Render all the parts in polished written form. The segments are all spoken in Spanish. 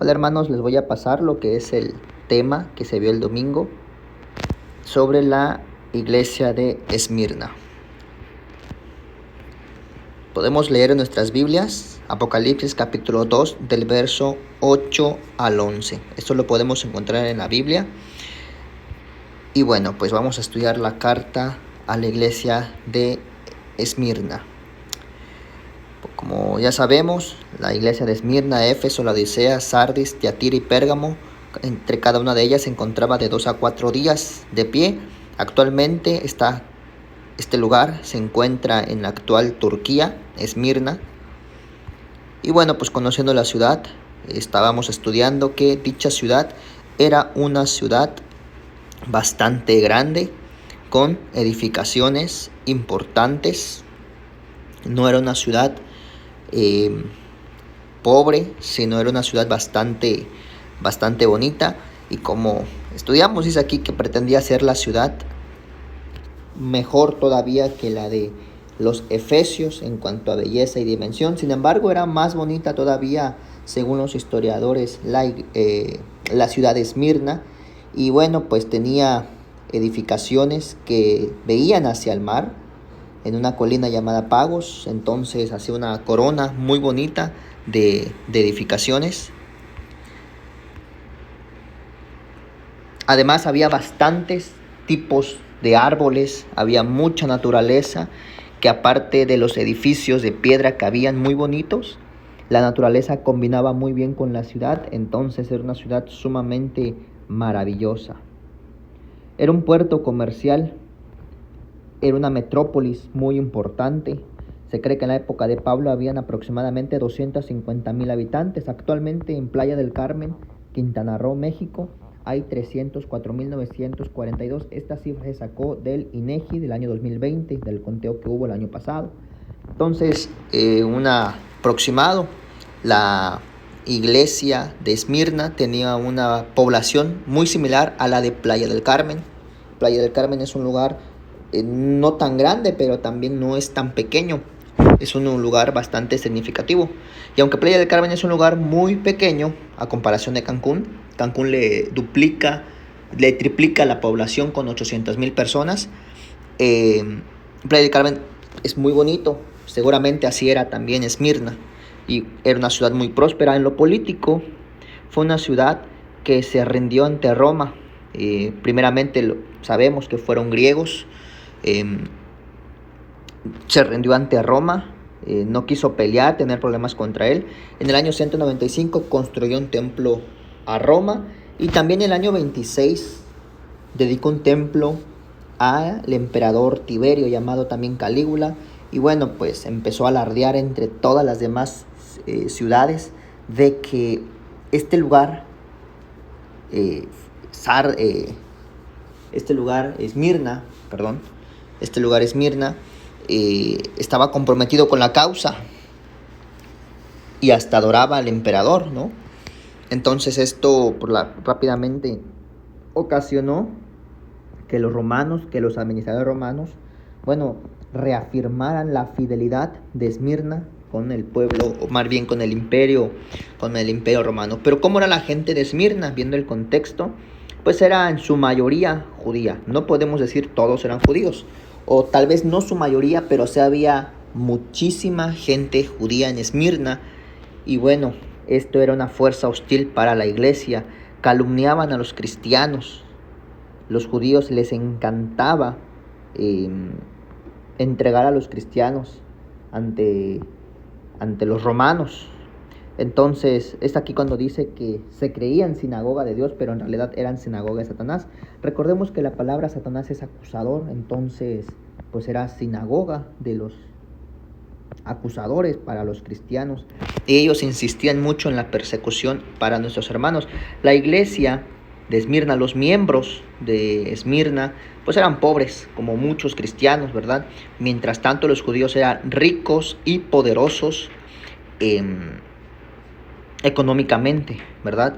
Hola hermanos, les voy a pasar lo que es el tema que se vio el domingo sobre la iglesia de Esmirna. Podemos leer en nuestras Biblias Apocalipsis capítulo 2 del verso 8 al 11. Esto lo podemos encontrar en la Biblia. Y bueno, pues vamos a estudiar la carta a la iglesia de Esmirna. Como ya sabemos, la iglesia de Esmirna, Éfeso, Laodicea, Sardis, Tiatira y Pérgamo, entre cada una de ellas se encontraba de 2 a 4 días de pie. Actualmente este lugar se encuentra en la actual Turquía, Esmirna. Y bueno, pues conociendo la ciudad, estábamos estudiando que dicha ciudad era una ciudad bastante grande, con edificaciones importantes. No era una ciudad pobre, sino era una ciudad bastante bonita. Y como estudiamos, dice aquí que pretendía ser la ciudad mejor todavía que la de los efesios en cuanto a belleza y dimensión. Sin embargo, era más bonita todavía, según los historiadores, la ciudad de Esmirna. Y bueno, pues tenía edificaciones que veían hacia el mar, en una colina llamada Pagos. Entonces hacía una corona muy bonita de edificaciones. Además había bastantes tipos de árboles, había mucha naturaleza, que aparte de los edificios de piedra que habían muy bonitos, la naturaleza combinaba muy bien con la ciudad. Entonces era una ciudad sumamente maravillosa. Era un puerto comercial, era una metrópolis muy importante. Se cree que en la época de Pablo habían aproximadamente 250,000 habitantes. Actualmente en Playa del Carmen, Quintana Roo, México, hay 304,942. Esta cifra se sacó del INEGI del año 2020, del conteo que hubo el año pasado. Entonces, un aproximado, la iglesia de Esmirna tenía una población muy similar a la de Playa del Carmen. Playa del Carmen es un lugar no tan grande, pero también no es tan pequeño. Es un lugar bastante significativo. Y aunque Playa del Carmen es un lugar muy pequeño a comparación de Cancún, Cancún le triplica la población con 800,000 personas. Playa del Carmen es muy bonito. Seguramente así era también Esmirna. Y era una ciudad muy próspera. En lo político, fue una ciudad que se rindió ante Roma. Primeramente sabemos que fueron griegos. Se rindió ante Roma, no quiso pelear, tener problemas contra él. En el año 195 construyó un templo a Roma, y también en el año 26 dedicó un templo al emperador Tiberio, llamado también Calígula. Y bueno, pues empezó a alardear entre todas las demás ciudades de que este lugar, Esmirna, estaba comprometido con la causa y hasta adoraba al emperador, ¿no? Entonces esto rápidamente ocasionó que los administradores romanos, reafirmaran la fidelidad de Esmirna con el pueblo, o más bien con el imperio romano. Pero ¿cómo era la gente de Esmirna? Viendo el contexto, pues era en su mayoría judía. No podemos decir todos eran judíos, o tal vez no su mayoría, pero sí había muchísima gente judía en Esmirna. Y bueno, esto era una fuerza hostil para la iglesia. Calumniaban a los cristianos. Los judíos les encantaba entregar a los cristianos ante los romanos. Entonces, es aquí cuando dice que se creían sinagoga de Dios, pero en realidad eran sinagoga de Satanás. Recordemos que la palabra Satanás es acusador. Entonces, pues era sinagoga de los acusadores para los cristianos. Y ellos insistían mucho en la persecución para nuestros hermanos. La iglesia de Esmirna, los miembros de Esmirna, pues eran pobres, como muchos cristianos, ¿verdad? Mientras tanto, los judíos eran ricos y poderosos económicamente, ¿verdad?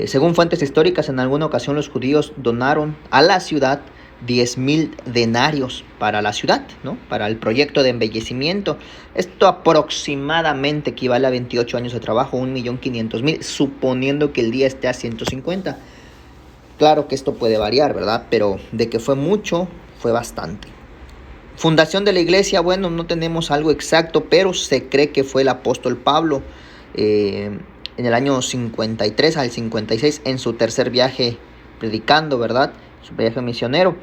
Según fuentes históricas, en alguna ocasión los judíos donaron a la ciudad 10,000 denarios para la ciudad, ¿no? Para el proyecto de embellecimiento. Esto aproximadamente equivale a 28 años de trabajo, 1,500,000, suponiendo que el día esté a 150. Claro que esto puede variar, ¿verdad? Pero de que fue mucho, fue bastante. Fundación de la iglesia, bueno, no tenemos algo exacto, pero se cree que fue el apóstol Pablo en el año 53 al 56, en su tercer viaje predicando, ¿verdad? Su viaje misionero.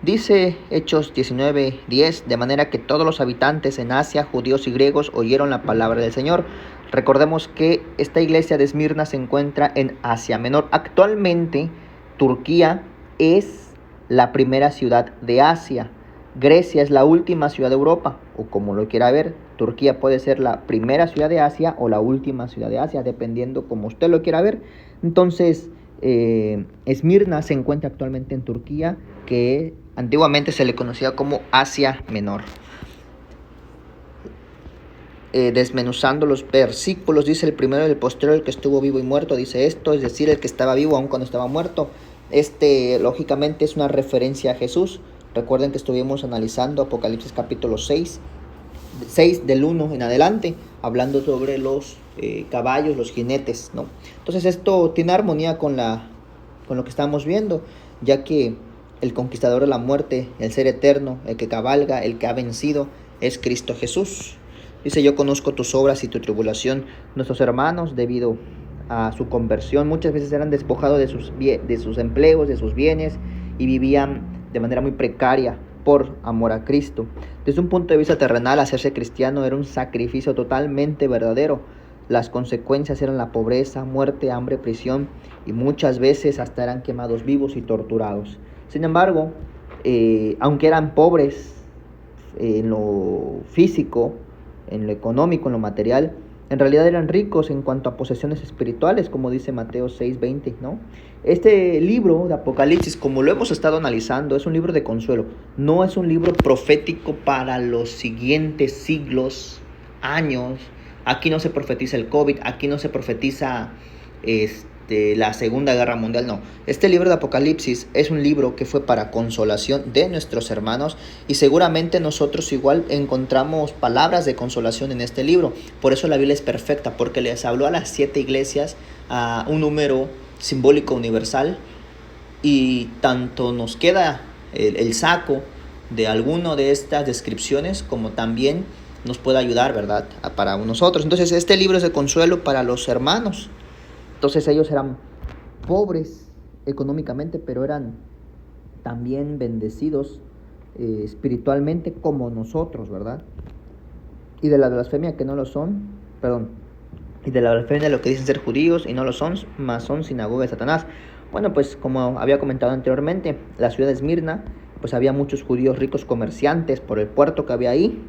Dice Hechos 19:10, de manera que todos los habitantes en Asia, judíos y griegos, oyeron la palabra del Señor. Recordemos que esta iglesia de Esmirna se encuentra en Asia Menor. Actualmente, Turquía es la primera ciudad de Asia. Grecia es la última ciudad de Europa, o como lo quiera ver. Turquía puede ser la primera ciudad de Asia o la última ciudad de Asia, dependiendo como usted lo quiera ver. Entonces, Esmirna se encuentra actualmente en Turquía, que antiguamente se le conocía como Asia Menor. Desmenuzando los versículos, dice el primero y el posterior, el que estuvo vivo y muerto, dice esto, es decir, el que estaba vivo aun cuando estaba muerto. Lógicamente es una referencia a Jesús. Recuerden que estuvimos analizando Apocalipsis capítulo 6 del 1 en adelante, hablando sobre los caballos, los jinetes, ¿no? Entonces esto tiene armonía con lo que estamos viendo, ya que el conquistador de la muerte, el ser eterno, el que cabalga, el que ha vencido, es Cristo Jesús. Dice, yo conozco tus obras y tu tribulación. Nuestros hermanos, debido a su conversión, muchas veces eran despojados de sus empleos, de sus bienes, y vivían de manera muy precaria por amor a Cristo. Desde un punto de vista terrenal, hacerse cristiano era un sacrificio totalmente verdadero. Las consecuencias eran la pobreza, muerte, hambre, prisión, y muchas veces hasta eran quemados vivos y torturados. Sin embargo, aunque eran pobres en lo físico, en lo económico, en lo material, en realidad eran ricos en cuanto a posesiones espirituales, como dice Mateo 6:20, ¿no? Este libro de Apocalipsis, como lo hemos estado analizando, es un libro de consuelo. No es un libro profético para los siguientes siglos, años. Aquí no se profetiza el COVID, aquí no se profetiza la Segunda Guerra Mundial, no. Este libro de Apocalipsis es un libro que fue para consolación de nuestros hermanos, y seguramente nosotros igual encontramos palabras de consolación en este libro. Por eso la Biblia es perfecta, porque les habló a las 7 iglesias, a un número simbólico universal, y tanto nos queda el saco de alguno de estas descripciones, como también nos puede ayudar, ¿verdad?, para nosotros. Entonces este libro es de consuelo para los hermanos. Entonces ellos eran pobres económicamente, pero eran también bendecidos espiritualmente como nosotros, ¿verdad? Y de la blasfemia que no lo son, y de la blasfemia de lo que dicen ser judíos y no lo son, mas son sinagoga de Satanás. Bueno, pues como había comentado anteriormente, la ciudad de Esmirna, pues había muchos judíos ricos comerciantes por el puerto que había ahí.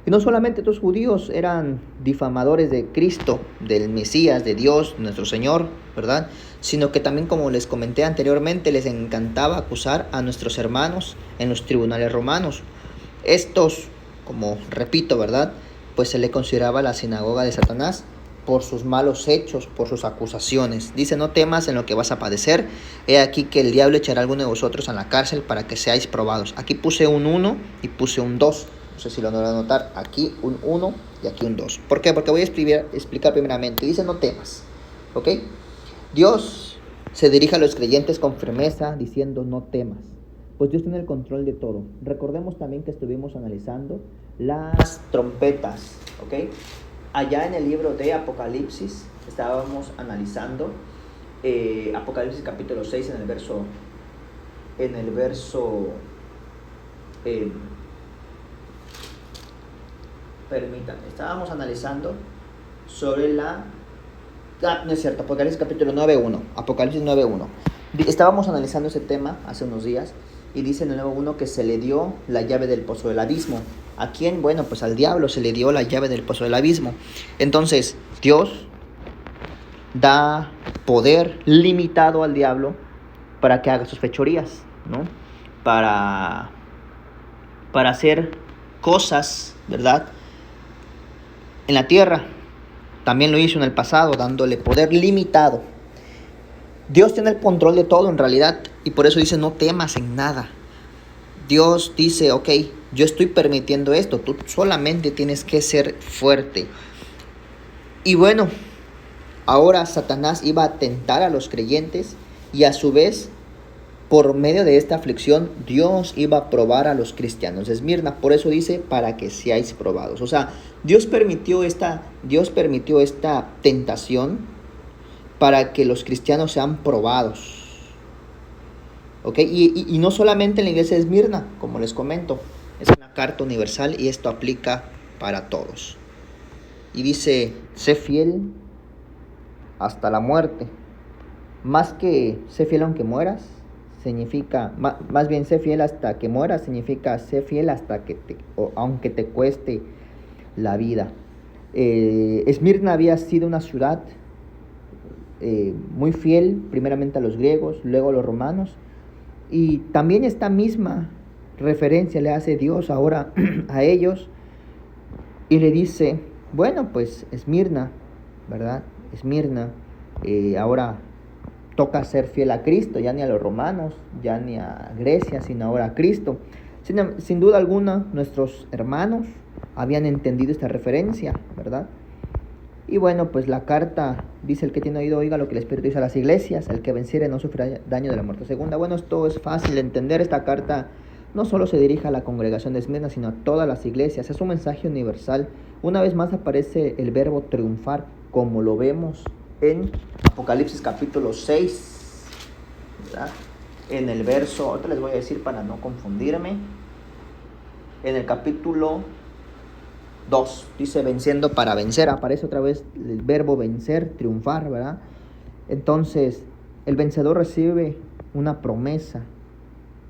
Y no solamente estos judíos eran difamadores de Cristo, del Mesías, de Dios, nuestro Señor, ¿verdad?, sino que también, como les comenté anteriormente, les encantaba acusar a nuestros hermanos en los tribunales romanos. Estos, como repito, ¿verdad?, pues se le consideraba la sinagoga de Satanás por sus malos hechos, por sus acusaciones. Dice, no temas en lo que vas a padecer. He aquí que el diablo echará a alguno de vosotros en la cárcel para que seáis probados. Aquí puse un 1 y puse un 2. No sé si lo van a notar. Aquí un 1 y aquí un 2. ¿Por qué? Porque voy a explicar primeramente. Dice, no temas. ¿Ok? Dios se dirige a los creyentes con firmeza diciendo, no temas. Pues Dios tiene el control de todo. Recordemos también que estuvimos analizando las trompetas. ¿Ok? Allá en el libro de Apocalipsis estábamos analizando Apocalipsis capítulo 6 estábamos analizando sobre no es cierto, Apocalipsis capítulo 9:1, Apocalipsis 9:1. Estábamos analizando ese tema hace unos días, y dice en el 9:1 que se le dio la llave del pozo del abismo. ¿A quién? Bueno, pues al diablo se le dio la llave del pozo del abismo. Entonces, Dios da poder limitado al diablo para que haga sus fechorías, ¿no? Para hacer cosas, ¿verdad?, en la tierra. También lo hizo en el pasado, dándole poder limitado. Dios tiene el control de todo en realidad, y por eso dice, no temas en nada. Dios dice, ok, yo estoy permitiendo esto, tú solamente tienes que ser fuerte. Y bueno, ahora Satanás iba a tentar a los creyentes y a su vez, por medio de esta aflicción, Dios iba a probar a los cristianos de Esmirna. Por eso dice, para que seáis probados. O sea, Dios permitió esta tentación para que los cristianos sean probados. ¿Ok? Y no solamente en la iglesia de Esmirna, como les comento, es una carta universal y esto aplica para todos. Y dice, sé fiel hasta la muerte. Más que sé fiel aunque mueras, significa, más bien sé fiel hasta que mueras, significa sé fiel hasta que aunque te cueste la vida. Esmirna había sido una ciudad muy fiel, primeramente a los griegos, luego a los romanos, y también esta misma referencia le hace Dios ahora a ellos y le dice, bueno, pues Esmirna, ¿verdad? Esmirna, ahora toca ser fiel a Cristo, ya ni a los romanos, ya ni a Grecia, sino ahora a Cristo. Sin duda alguna, nuestros hermanos habían entendido esta referencia, ¿verdad? Y bueno, pues la carta dice, el que tiene oído oiga lo que el Espíritu dice a las iglesias, el que venciere no sufrirá daño de la muerte segunda. Bueno, esto es fácil de entender. Esta carta no solo se dirige a la congregación de Esmirna, sino a todas las iglesias. Es un mensaje universal. Una vez más aparece el verbo triunfar, como lo vemos en Apocalipsis capítulo 6, ¿verdad? En el verso, ahorita les voy a decir para no confundirme, en el capítulo 2, dice venciendo para vencer, aparece otra vez el verbo vencer, triunfar, ¿verdad? Entonces, el vencedor recibe una promesa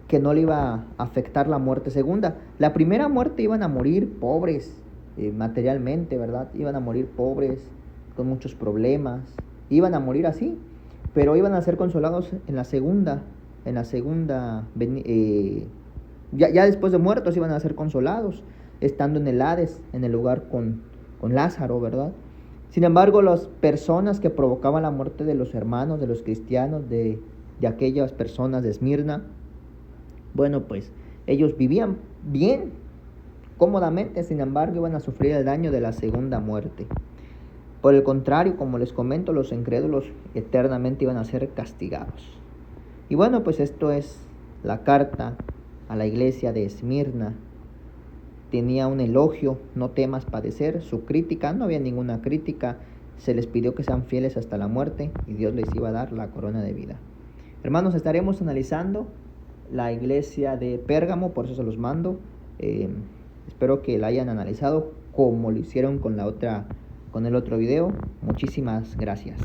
que no le iba a afectar la muerte segunda. La primera muerte iban a morir pobres, materialmente, ¿verdad? Iban a morir pobres, con muchos problemas, iban a morir así, pero iban a ser consolados en la segunda, ya después de muertos iban a ser consolados, estando en el Hades, en el lugar con Lázaro, ¿verdad? Sin embargo, las personas que provocaban la muerte de los hermanos, de los cristianos, de aquellas personas de Esmirna, bueno, pues ellos vivían bien, cómodamente, sin embargo, iban a sufrir el daño de la segunda muerte. Por el contrario, como les comento, los incrédulos eternamente iban a ser castigados. Y bueno, pues esto es la carta a la iglesia de Esmirna. Tenía un elogio, no temas padecer. Su crítica, no había ninguna crítica. Se les pidió que sean fieles hasta la muerte y Dios les iba a dar la corona de vida. Hermanos, estaremos analizando la iglesia de Pérgamo, por eso se los mando. Espero que la hayan analizado como lo hicieron con el otro video. Muchísimas gracias.